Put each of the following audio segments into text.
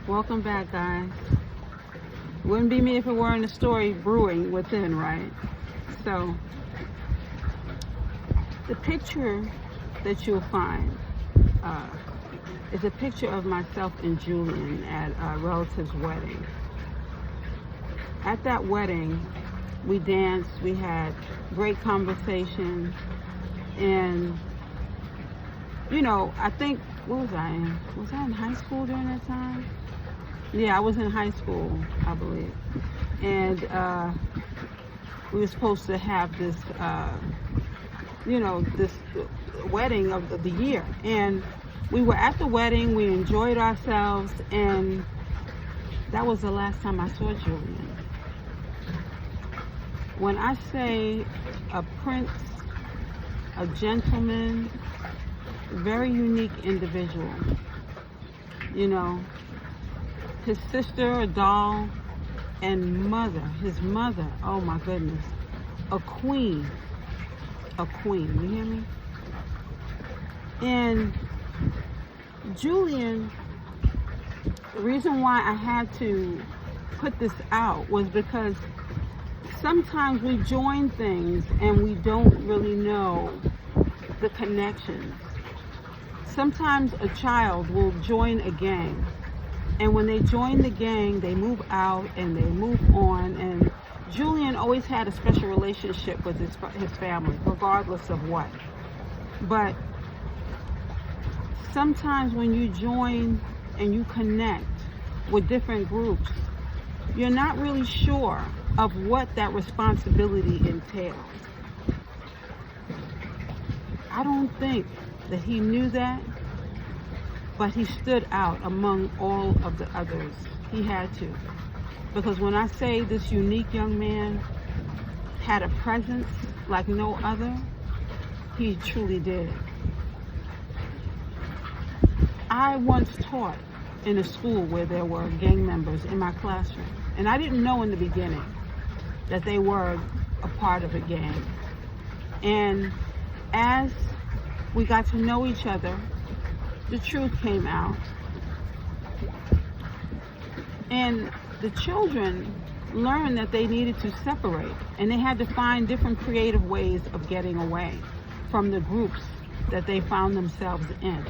Welcome back, guys. Wouldn't be me if it weren't a story brewing within, right? So, the picture that you'll find is a picture of myself and Julian at a relative's wedding. At that wedding, we danced, we had great conversation, and I think, what was I in? Was I in high school during that time? Yeah, I was in high school, I believe. And we were supposed to have this, this wedding of the year. And we were at the wedding, we enjoyed ourselves, and that was the last time I saw Julian. When I say a prince, a gentleman, very unique individual, his sister, a doll, and his mother, oh my goodness, a queen, you hear me? And Julian, the reason why I had to put this out was because sometimes we join things and we don't really know the connections. Sometimes a child will join a gang, and when they join the gang, they move out and they move on. And Julian always had a special relationship with his family, regardless of what. But sometimes when you join and you connect with different groups, you're not really sure of what that responsibility entails. I don't think that he knew that, but he stood out among all of the others. He had to. Because when I say this unique young man had a presence like no other, he truly did. I once taught in a school where there were gang members in my classroom, and I didn't know in the beginning that they were a part of a gang. And as we got to know each other, the truth came out. And the children learned that they needed to separate, and they had to find different creative ways of getting away from the groups that they found themselves in.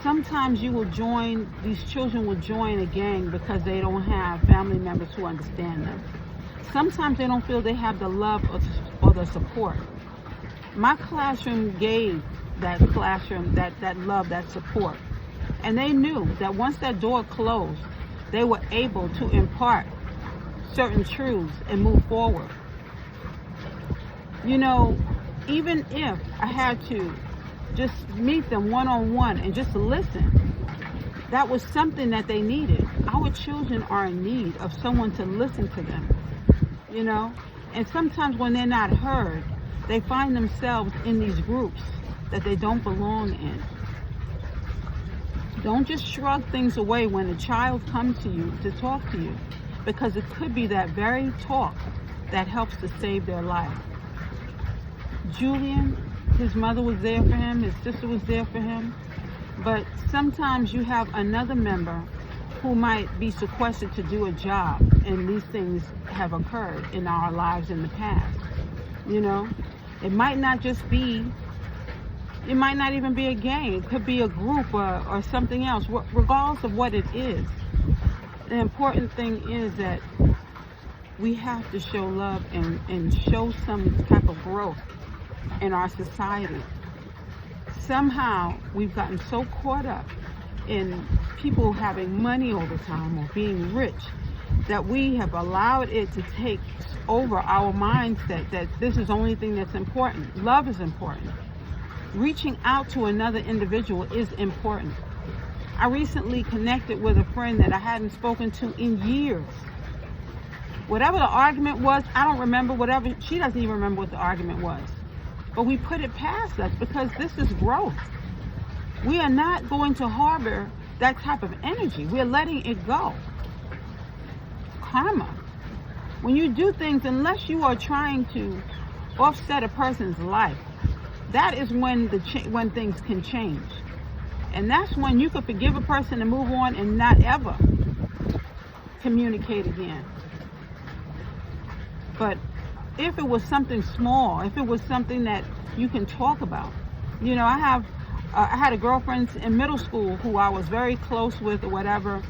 Sometimes these children will join a gang because they don't have family members who understand them. Sometimes they don't feel they have the love or the support. My classroom gave that love, that support. And they knew that once that door closed, they were able to impart certain truths and move forward. Even if I had to just meet them one-on-one and just listen, that was something that they needed. Our children are in need of someone to listen to them, And sometimes when they're not heard, they find themselves in these groups that they don't belong in. Don't just shrug things away when a child comes to you to talk to you, because it could be that very talk that helps to save their life. Julian, his mother was there for him, his sister was there for him, but sometimes you have another member who might be sequestered to do a job, and these things have occurred in our lives in the past. It might not just be, it might not even be a gang. It could be a group or something else. Regardless of what it is, the important thing is that we have to show love and show some type of growth in our society. Somehow we've gotten so caught up in people having money all the time or being rich that we have allowed it to take over our mindset that this is the only thing that's important. Love is important. Reaching out to another individual is important. I recently connected with a friend that I hadn't spoken to in years. Whatever the argument was, I don't remember. She doesn't even remember what the argument was. But we put it past us because this is growth. We are not going to harbor that type of energy. We're letting it go. Karma. When you do things, unless you are trying to offset a person's life, that is when things can change. And that's when you could forgive a person and move on and not ever communicate again. But if it was something small, if it was something that you can talk about, you know, I had a girlfriend in middle school who I was very close with or whatever,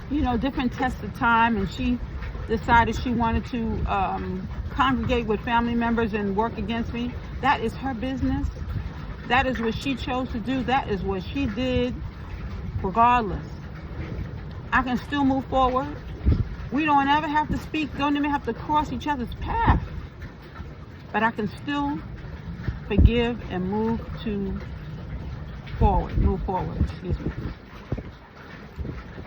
you know, different tests of time, and she decided she wanted to congregate with family members and work against me. That is her business. That is what she chose to do. That is what she did, regardless. I can still move forward. We don't ever have to speak, don't even have to cross each other's path. But I can still forgive and move forward, excuse me.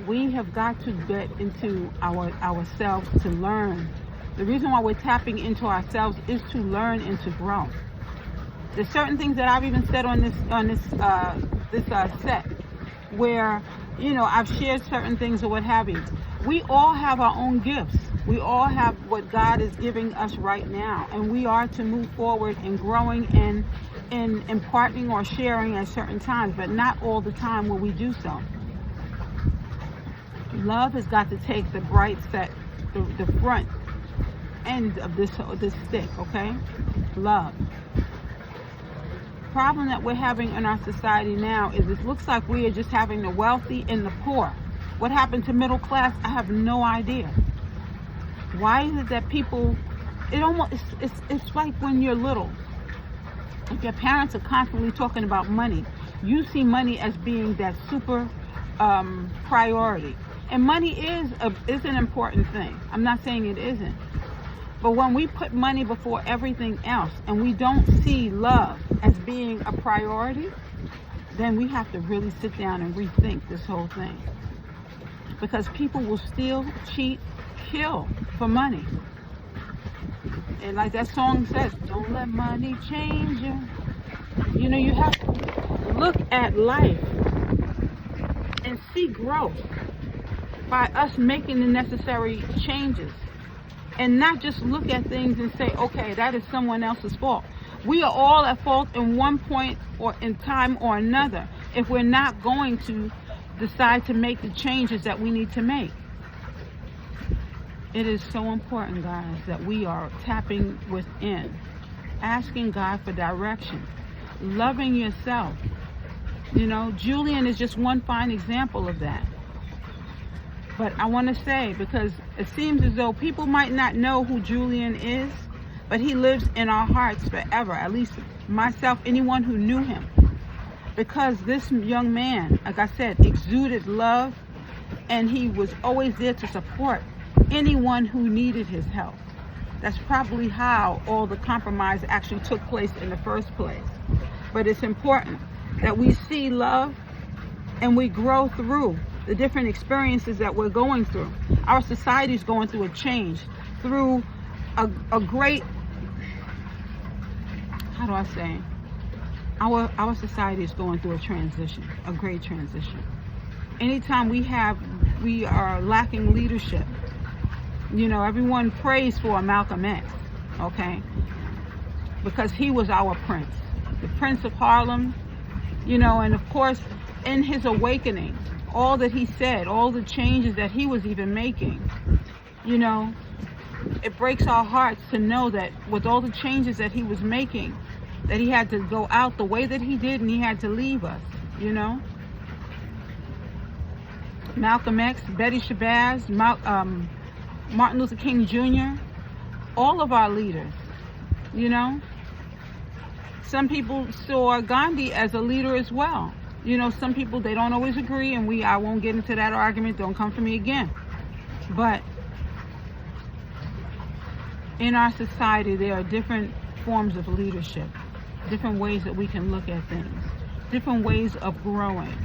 We have got to get into ourselves to learn. The reason why we're tapping into ourselves is to learn and to grow. There's certain things that I've even said on this set where, you know, I've shared certain things or what have you. We all have our own gifts. We all have what God is giving us right now, and we are to move forward in growing and imparting or sharing at certain times, but not all the time will we do so. Love has got to take the bright set, the front end of this stick, okay? Love. Problem that we're having in our society now is it looks like we are just having the wealthy and the poor. What happened to middle class? I have no idea. Why is it that people, it's like when you're little. If your parents are constantly talking about money, you see money as being that super priority. And money is an important thing. I'm not saying it isn't. But when we put money before everything else and we don't see love as being a priority, then we have to really sit down and rethink this whole thing. Because people will steal, cheat, kill for money. And like that song says, don't let money change you. You know, you have to look at life and see growth by us making the necessary changes. And not just look at things and say, okay, that is someone else's fault. We are all at fault in one point or in time or another if we're not going to decide to make the changes that we need to make. It is so important, guys, that we are tapping within, asking God for direction, loving yourself. You know, Julian is just one fine example of that. But I want to say, because it seems as though people might not know who Julian is, but he lives in our hearts forever, at least myself, anyone who knew him. Because this young man, like I said, exuded love, and he was always there to support anyone who needed his help. That's probably how all the compromise actually took place in the first place. But it's important that we see love and we grow through the different experiences that we're going through. Our society is going through a change, through a great, how do I say, our society is going through a transition, a great transition. Anytime we are lacking leadership, you know, everyone prays for Malcolm X, okay? Because he was our prince, the Prince of Harlem, you know, and of course, in his awakening, all that he said, all the changes that he was even making, you know, it breaks our hearts to know that with all the changes that he was making, that he had to go out the way that he did and he had to leave us, you know. Malcolm X, Betty Shabazz, Martin Luther King Jr., all of our leaders, you know. Some people saw Gandhi as a leader as well. You know, some people, they don't always agree, and I won't get into that argument. Don't come for me again. But in our society, there are different forms of leadership, different ways that we can look at things, different ways of growing.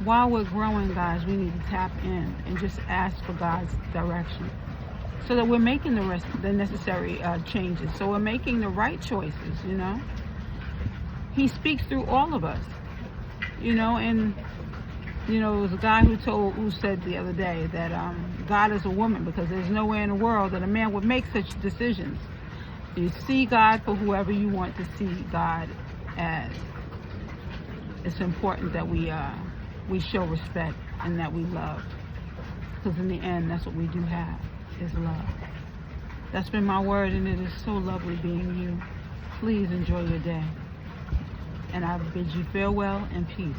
While we're growing, guys, we need to tap in and just ask for God's direction so that we're making the necessary changes, so we're making the right choices, you know. He speaks through all of us, you know, and, you know, it was a guy who said the other day that God is a woman, because there's nowhere in the world that a man would make such decisions. You see God for whoever you want to see God as. it's important that we show respect and that we love. Because in the end, that's what we do have, is love. That's been my word, and it is so lovely being you. Please enjoy your day. And I bid you farewell and peace.